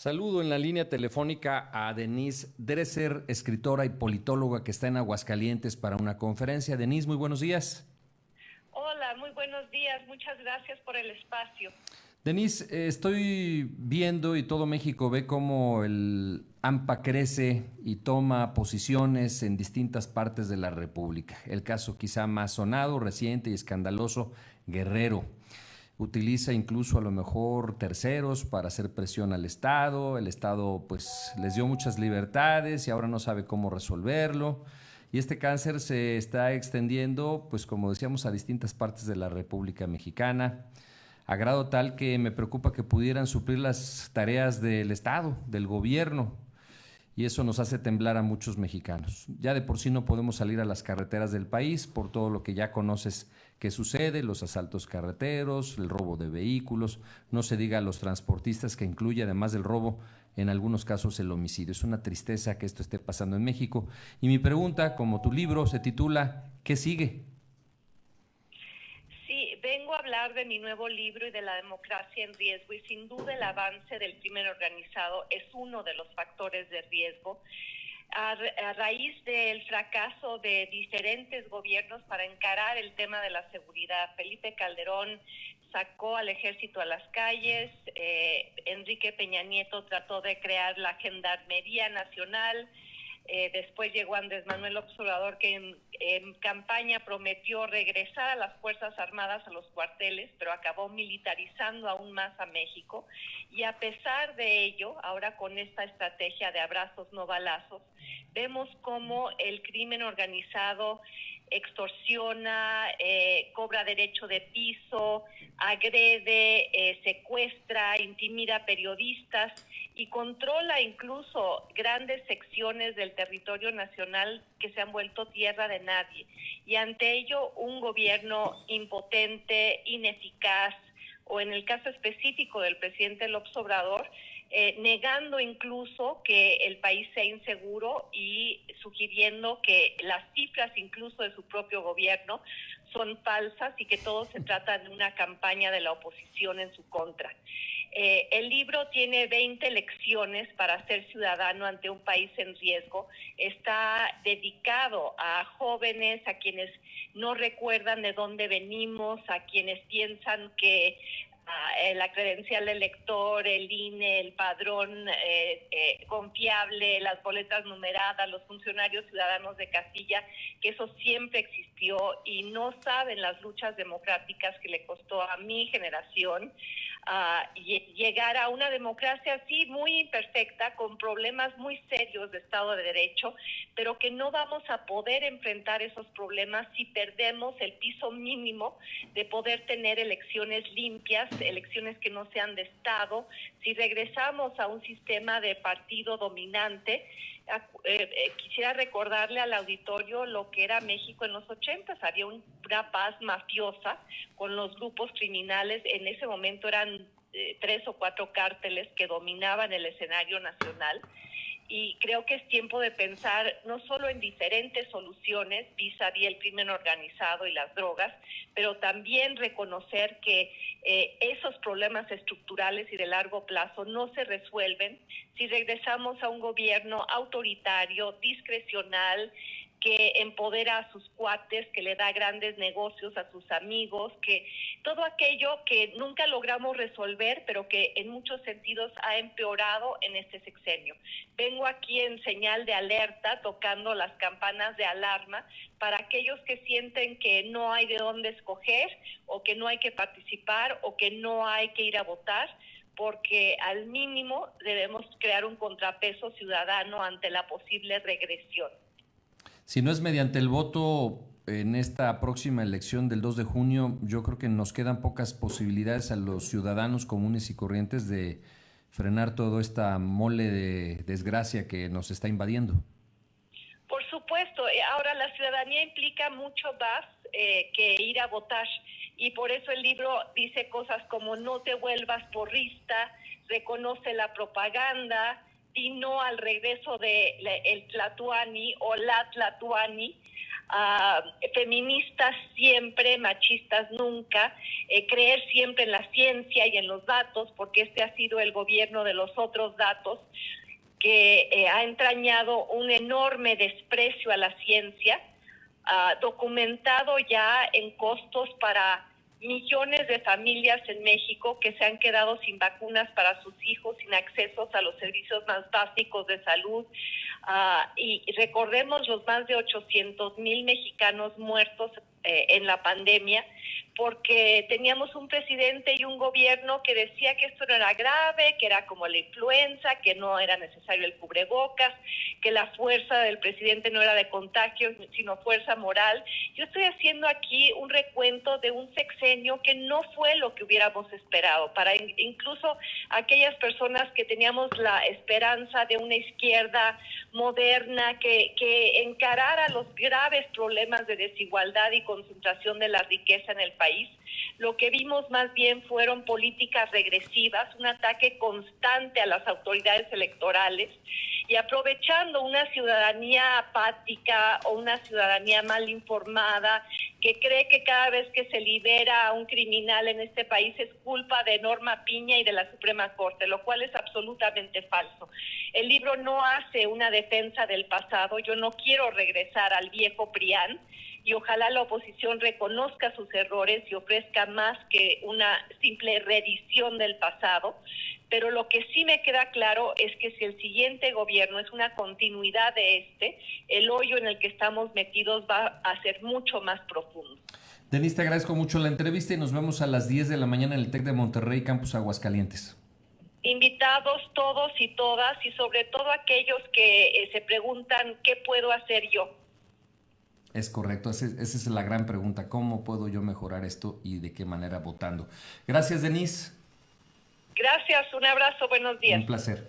Saludo en la línea telefónica a Denise Dresser, escritora y politóloga que está en Aguascalientes para una conferencia. Denise, muy buenos días. Hola, muy buenos días. Muchas gracias por el espacio. Denise, estoy viendo y todo México ve cómo el AMPA crece y toma posiciones en distintas partes de la República. El caso quizá más sonado, reciente y escandaloso, Guerrero. Utiliza incluso a lo mejor terceros para hacer presión al Estado. El Estado pues les dio muchas libertades y ahora no sabe cómo resolverlo. Y este cáncer se está extendiendo, pues como decíamos, a distintas partes de la República Mexicana, a grado tal que me preocupa que pudieran suplir las tareas del Estado, del gobierno, y eso nos hace temblar a muchos mexicanos. Ya de por sí no podemos salir a las carreteras del país por todo lo que ya conoces que sucede, los asaltos carreteros, el robo de vehículos, no se diga a los transportistas, que incluye además del robo en algunos casos el homicidio. Es una tristeza que esto esté pasando en México. Y mi pregunta, como tu libro se titula ¿qué sigue? Sí, vengo a hablar de mi nuevo libro y de la democracia en riesgo, y sin duda el avance del crimen organizado es uno de los factores de riesgo. A raíz del fracaso de diferentes gobiernos para encarar el tema de la seguridad, Felipe Calderón sacó al ejército a las calles, Enrique Peña Nieto trató de crear la Gendarmería Nacional. Después llegó Andrés Manuel López Obrador, que en campaña prometió regresar a las Fuerzas Armadas a los cuarteles, pero acabó militarizando aún más a México. Y a pesar de ello, ahora con esta estrategia de abrazos no balazos, vemos cómo el crimen organizado extorsiona, cobra derecho de piso, agrede, secuestra, intimida a periodistas y controla incluso grandes secciones del territorio nacional que se han vuelto tierra de nadie. Y ante ello, un gobierno impotente, ineficaz, o en el caso específico del presidente López Obrador, negando incluso que el país sea inseguro y sugiriendo que las cifras incluso de su propio gobierno son falsas y que todo se trata de una campaña de la oposición en su contra. El libro tiene 20 lecciones para ser ciudadano ante un país en riesgo. Está dedicado a jóvenes, a quienes no recuerdan de dónde venimos, a quienes piensan que la credencial del elector, el INE, el padrón confiable, las boletas numeradas, los funcionarios ciudadanos de casilla, que eso siempre existió, y no saben las luchas democráticas que le costó a mi generación llegar a una democracia así muy imperfecta, con problemas muy serios de Estado de Derecho, pero que no vamos a poder enfrentar esos problemas si perdemos el piso mínimo de poder tener elecciones limpias, elecciones que no sean de Estado, si regresamos a un sistema de partido dominante. Quisiera recordarle al auditorio lo que era México en los 80. Había una paz mafiosa con los grupos criminales. En ese momento eran 3 o 4 cárteles que dominaban el escenario nacional. Y creo que es tiempo de pensar no solo en diferentes soluciones vis-a-vis el crimen organizado y las drogas, pero también reconocer que esos problemas estructurales y de largo plazo no se resuelven si regresamos a un gobierno autoritario, discrecional, que empodera a sus cuates, que le da grandes negocios a sus amigos, que todo aquello que nunca logramos resolver, pero que en muchos sentidos ha empeorado en este sexenio. Vengo aquí en señal de alerta, tocando las campanas de alarma para aquellos que sienten que no hay de dónde escoger, o que no hay que participar, o que no hay que ir a votar, porque al mínimo debemos crear un contrapeso ciudadano ante la posible regresión. Si no es mediante el voto en esta próxima elección del 2 de junio, yo creo que nos quedan pocas posibilidades a los ciudadanos comunes y corrientes de frenar toda esta mole de desgracia que nos está invadiendo. Por supuesto, ahora la ciudadanía implica mucho más que ir a votar, y por eso el libro dice cosas como: no te vuelvas porrista, reconoce la propaganda, di no al regreso de el Tlatuani o la Tlatuani, feministas siempre, machistas nunca, creer siempre en la ciencia y en los datos, porque este ha sido el gobierno de los otros datos, que ha entrañado un enorme desprecio a la ciencia, documentado ya en costos para millones de familias en México que se han quedado sin vacunas para sus hijos, sin accesos a los servicios más básicos de salud. Y recordemos los más de 800,000 mexicanos muertos en la pandemia, porque teníamos un presidente y un gobierno que decía que esto no era grave, que era como la influenza, que no era necesario el cubrebocas, que la fuerza del presidente no era de contagio, sino fuerza moral. Yo estoy haciendo aquí un recuento de un sexenio que no fue lo que hubiéramos esperado, para incluso aquellas personas que teníamos la esperanza de una izquierda moderna que encarara los graves problemas de desigualdad y concentración de la riqueza en el país. Lo que vimos más bien fueron políticas regresivas, un ataque constante a las autoridades electorales, y aprovechando una ciudadanía apática o una ciudadanía mal informada que cree que cada vez que se libera a un criminal en este país es culpa de Norma Piña y de la Suprema Corte, lo cual es absolutamente falso. El libro no hace una defensa del pasado. Yo no quiero regresar al viejo PRIAN, y ojalá la oposición reconozca sus errores y ofrezca más que una simple reedición del pasado. Pero lo que sí me queda claro es que si el siguiente gobierno es una continuidad de el hoyo en el que estamos metidos va a ser mucho más profundo. Denise, te agradezco mucho la entrevista y nos vemos a las 10 de la mañana en el TEC de Monterrey, Campus Aguascalientes. Invitados todos y todas, y sobre todo aquellos que se preguntan ¿qué puedo hacer yo? Es correcto, esa es la gran pregunta. ¿Cómo puedo yo mejorar esto y de qué manera? Votando. Gracias, Denise. Gracias, un abrazo, buenos días. Un placer.